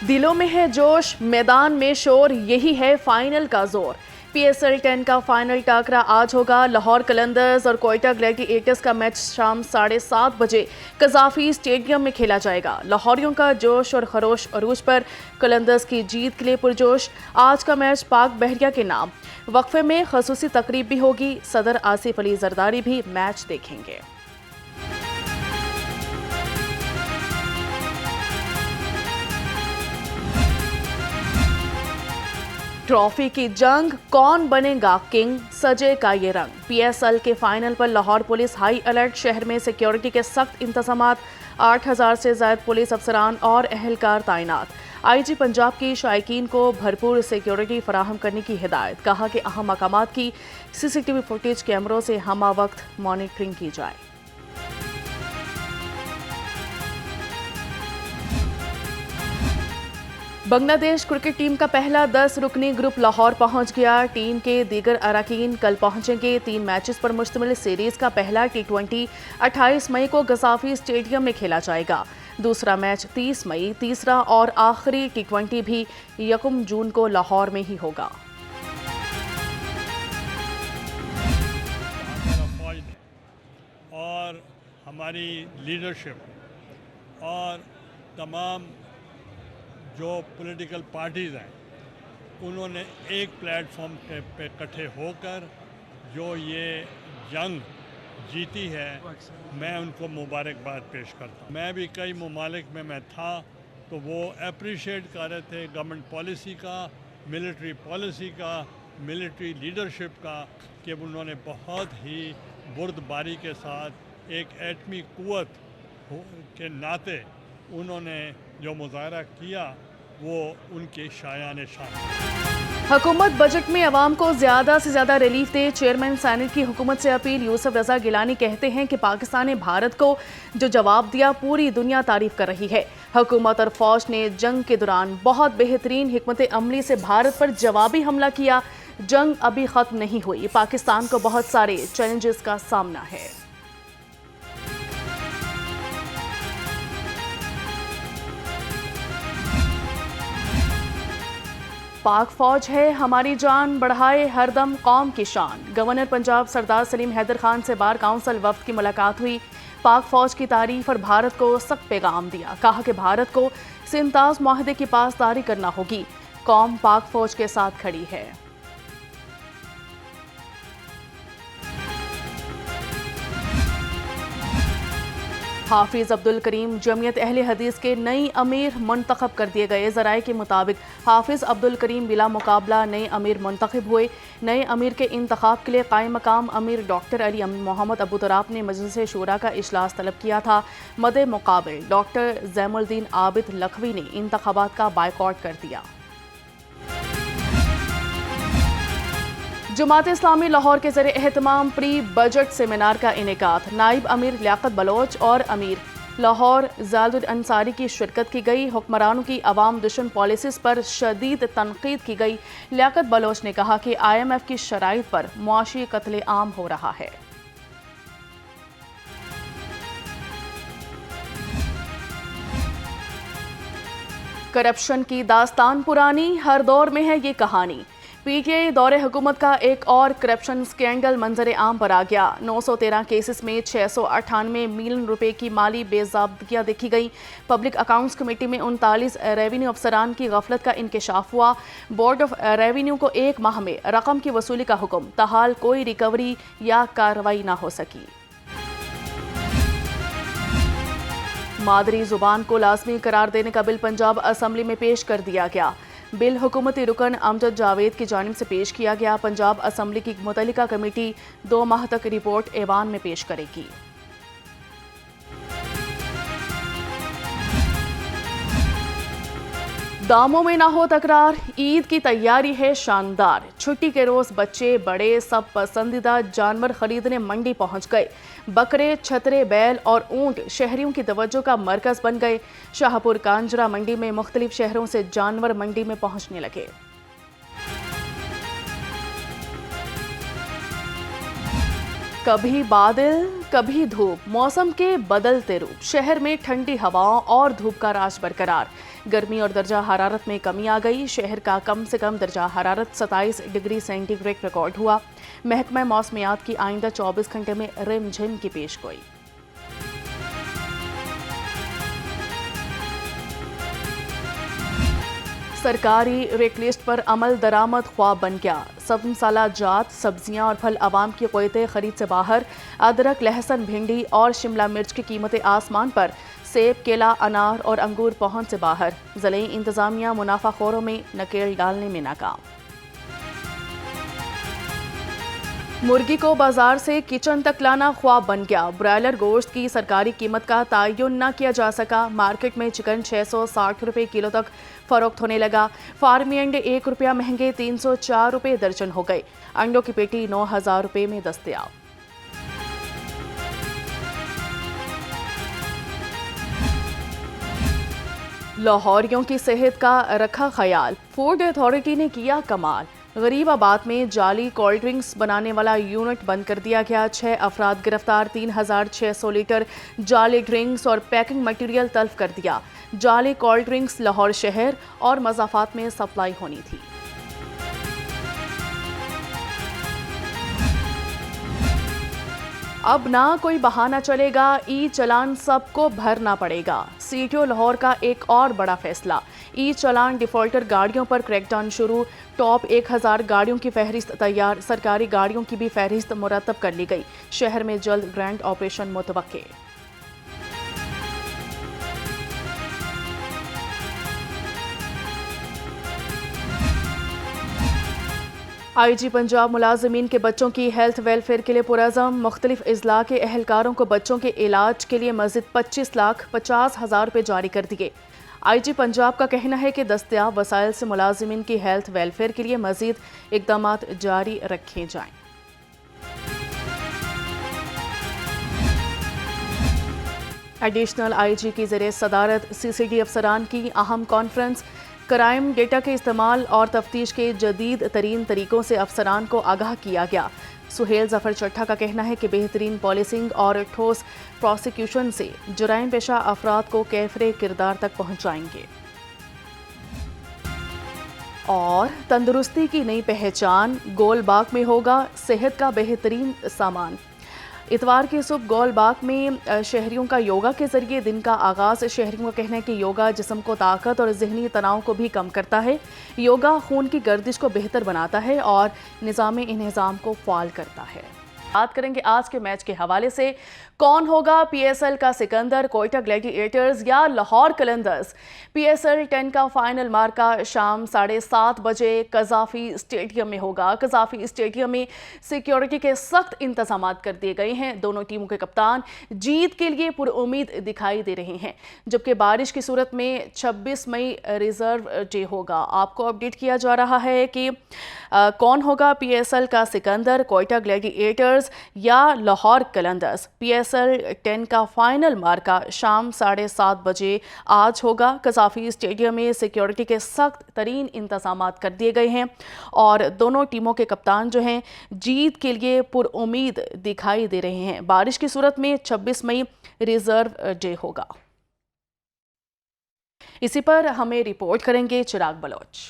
दिलों में है जोश, मैदान में शोर, यही है फाइनल का जोर। PSL 10 का फाइनल टाकरा आज होगा। लाहौर कलंदर्स और कोयटा ग्लैडिएटर्स का मैच शाम 7:30 बजे कजाफी स्टेडियम में खेला जाएगा। लाहौरियों का जोश और खरोश अरूज पर, कलंदर्स की जीत के लिए पुरजोश। आज का मैच पाक बहरिया के नाम। वक्फे में खसूसी तकरीब भी होगी। सदर आसिफ अली जरदारी भी मैच देखेंगे। ट्रॉफी की जंग, कौन बनेगा किंग, सजे का ये रंग। PSL के फाइनल पर लाहौर पुलिस हाई अलर्ट। शहर में सिक्योरिटी के सख्त इंतजामात। 8000 से ज्यादा पुलिस अफसरान और अहलकार तैनात। IG पंजाब की शायकीन को भरपूर सिक्योरिटी फराहम करने की हिदायत। कहा कि अहम मकामात की CCTV फुटेज कैमरों से हमा वक्त मॉनिटरिंग की जाए। बांग्लादेश क्रिकेट टीम का पहला 10 रुकनी ग्रुप लाहौर पहुंच गया। टीम के दीगर अराकीन कल पहुंचेंगे। 3 मैचेस पर मुश्तमिल सीरीज का पहला T20 28 मई को गसाफी स्टेडियम में खेला जाएगा। दूसरा मैच 30 मई, तीसरा और आखिरी T20 भी 1 जून को लाहौर में ही होगा। और हमारी लीडरशिप और तमाम जो पॉलिटिकल पार्टीज़ हैं उन्होंने एक प्लेटफॉर्म पे इकट्ठे होकर जो ये जंग जीती है, मैं उनको मुबारकबाद पेश करता हूँ। मैं भी कई ममालिक में मैं था तो वो अप्रिशिएट कर रहे थे गवर्नमेंट पॉलिसी का, मिलिट्री पॉलिसी का, मिलिट्री लीडरशिप का, कि उन्होंने बहुत ही बुर्दबारी के साथ एक एटमी कुव्वत के नाते उन्होंने जो मुजाहरा किया वो उनके शायान शान। हुकूमत बजट में अवाम को ज्यादा से ज्यादा रिलीफ दे। चेयरमैन सेनेट की हुकूमत से अपील। यूसुफ रजा गिलानी कहते हैं कि पाकिस्तान ने भारत को जो जवाब दिया पूरी दुनिया तारीफ कर रही है। हुकूमत और फौज ने जंग के दौरान बहुत बेहतरीन हिकमत अमली से भारत पर जवाबी हमला किया। जंग अभी खत्म नहीं हुई। पाकिस्तान को बहुत सारे चैलेंजेस का सामना है। पाक फौज है हमारी जान, बढ़ाए हरदम कौम की शान। गवर्नर पंजाब सरदार सलीम हैदर खान से बार काउंसिल वफ्द की मुलाकात हुई। पाक फौज की तारीफ और भारत को सख्त पैगाम दिया। कहा कि भारत को सिंताज मुआहदे की पासदारी करना होगी। कौम पाक फौज के साथ खड़ी है। हाफिज अब्दुल करीम जमीयत अहले हदीस के नई अमीर मुंतखब कर दिए गए। ज़राए के मुताबिक हाफिज अब्दुल करीम बिला मुकाबला नए अमीर मुंतखब हुए। नए अमीर के इंतखाब के लिए कायम मकाम अमीर डॉक्टर अली मोहम्मद अबू तराब ने मजलिस शूरा का इजलास तलब किया था। मदे मुकाबिल डॉक्टर जैमुद्दीन आबिद लखवी ने इंतखाबात का बायकॉट कर दिया। जमात इस्लामी लाहौर के ज़रिए एहतमाम प्री बजट सेमिनार का इनेकाद। नाइब अमीर लियाकत बलोच और अमीर लाहौर जालुद अंसारी की शिरकत की गई। हुक्मरानों की अवाम दुश्मन पॉलिसीज पर शदीद तनकीद की गई। लियाकत बलोच ने कहा कि IMF की शराइत पर मुआशी कत्ले आम हो रहा है। करप्शन की दास्तान पुरानी, हर दौर में है ये कहानी। PTI दौरे हुकूमत का एक और करप्शन स्कैंडल मंजर आम पर आ गया। 913 केसेस में 698 मिलियन रुपए की माली बेज़ाब्तगियां देखी गई। पब्लिक अकाउंट्स कमेटी में 39 रेवेन्यू अफसरान की गफलत का इंकशाफ हुआ। बोर्ड ऑफ रेवेन्यू को 1 माह में रकम की वसूली का हुक्म, ताहाल कोई रिकवरी या कार्रवाई ना हो सकी। मादरी जुबान को लाजमी करार देने का बिल पंजाब असम्बली में पेश कर दिया गया। बिल हुकूमती रुकन अमजद जावेद की जानिब से पेश किया गया। पंजाब असम्बली की मुतल्लिका कमेटी 2 माह तक रिपोर्ट ऐवान में पेश करेगी। दामों में ना हो तकरार, ईद की तैयारी है शानदार। छुट्टी के रोज बच्चे बड़े सब पसंदीदा जानवर खरीदने मंडी पहुंच गए। बकरे, छतरे, बैल और ऊंट शहरियों की तवज्जो का मरकज बन गए। शाहपुर कांजरा मंडी में मुख्तलिफ शहरों से जानवर मंडी में पहुंचने लगे। कभी बादल कभी धूप, मौसम के बदलते रूप, शहर में ठंडी हवाओं और धूप का राज बरकरार। गर्मी और दर्जा हरारत में कमी आ गई। शहर का कम से कम दर्जा हरारत 27 डिग्री सेंटीग्रेड रिकॉर्ड हुआ। महकमा मौसमियात की आइंदा 24 घंटे में रिमझिम की पेशगोई। सरकारी रेट लिस्ट पर अमल दरामद ख्वाब बन गया। सब साला जात सब्जियां और फल आवाम की क़ुव्वते खरीद से बाहर। अदरक, लहसुन, भिंडी और शिमला मिर्च की कीमतें आसमान पर। सेब, केला, अनार और अंगूर पहुंच से बाहर। ज़िले इंतजामिया मुनाफाखोरों में नकेल डालने में नाकाम। मुर्गी को बाजार से किचन तक लाना ख्वाब बन गया। ब्रायलर गोश्त की सरकारी कीमत का तयन न किया जा सका। मार्केट में चिकन 660 रुपये किलो तक फरोख्त होने लगा। फार्मी अंडे 1 रुपया महंगे 304 रुपये दर्जन हो गए। अंडों की पेटी 9000 रुपये में दस्तयाब। लाहौरियों की सेहत का रखा ख्याल। फूड अथॉरिटी ने किया कमाल। गरीबाबाद में जाली कोल्ड ड्रिंक्स बनाने वाला यूनिट बंद कर दिया गया। 6 अफराद गिरफ्तार। 3600 लीटर जाली ड्रिंक्स और पैकिंग मटेरियल तल्फ कर दिया। जाली कोल्ड ड्रिंक्स लाहौर शहर और मज़ाफ़ात में सप्लाई होनी थी। अब ना कोई बहाना चलेगा, ई चलान सबको भरना पड़ेगा। सीटीओ लाहौर का एक और बड़ा फैसला। ई चलान डिफॉल्टर गाड़ियों पर क्रैकडाउन शुरू। टॉप 1000 गाड़ियों की फहरिस्त तैयार। सरकारी गाड़ियों की भी फहरिस्त मुरतब कर ली गई। शहर में जल्द ग्रैंड ऑपरेशन मुतवक्के। आईजी पंजाब मुलाजमीन के बच्चों की हेल्थ वेलफेयर के लिए पुरज़म। मुख्तलिफ अजला के एहलकारों को बच्चों के इलाज के लिए मज़ीद 25,50,000 रुपये जारी कर दिए। आईजी पंजाब का कहना है कि दस्तयाब वसाइल से मुलाजमीन की हेल्थ वेलफेयर के लिए मज़ीद इक़दाम जारी रखे जाएँ। एडिशनल आईजी की ज़रिए सदारत CCD अफसरान की अहम कॉन्फ्रेंस। क्राइम डेटा के इस्तेमाल और तफ्तीश के जदीद तरीन तरीक़ों से अफसरान को आगाह किया गया। सुहेल जफर चट्ठा का कहना है कि बेहतरीन पॉलिसिंग और ठोस प्रोसिक्यूशन से जुराइम पेशा अफराद को कैफरे किरदार तक पहुँचाएंगे। और तंदुरुस्ती की नई पहचान, गोलबाग में होगा सेहत का बेहतरीन सामान। इतवार की सुबह गोलबाग में शहरियों का योगा के जरिए दिन का आगाज़। शहरियों का कहना है कि योगा जिस्म को ताकत और जहनी तनाव को भी कम करता है। योगा खून की गर्दिश को बेहतर बनाता है और निज़ाम इंतज़ाम को फ़ाल करता है। बात करेंगे आज के मैच के हवाले से। कौन होगा PSL का सिकंदर, कोयटा ग्लैडिएटर्स या लाहौर कलंदर्स? PSL 10 का फाइनल मार्का शाम 7:30 बजे कज़ाफ़ी स्टेडियम में होगा। कज़ाफ़ी स्टेडियम में सिक्योरिटी के सख्त इंतजाम कर दिए गए हैं। दोनों टीमों के कप्तान जीत के लिए पुरुम्मीद दिखाई दे रहे हैं। जबकि बारिश की सूरत में 26 मई रिजर्व डे होगा। आपको अपडेट किया जा रहा है कि कौन होगा PSL का सिकंदर, कोयटा ग्लैडिएटर्स या लाहौर कलंदर्स? PSL 10 का फाइनल मार्का शाम 7:30 बजे आज होगा। कज़ाफ़ी स्टेडियम में सिक्योरिटी के सख्त तरीन इंतजाम कर दिए गए हैं और दोनों टीमों के कप्तान जो हैं जीत के लिए पुरुम्मीद दिखाई दे रहे हैं। बारिश की सूरत में 26 मई रिजर्व डे होगा। इसी पर हमें रिपोर्ट करेंगे चिराग बलोच।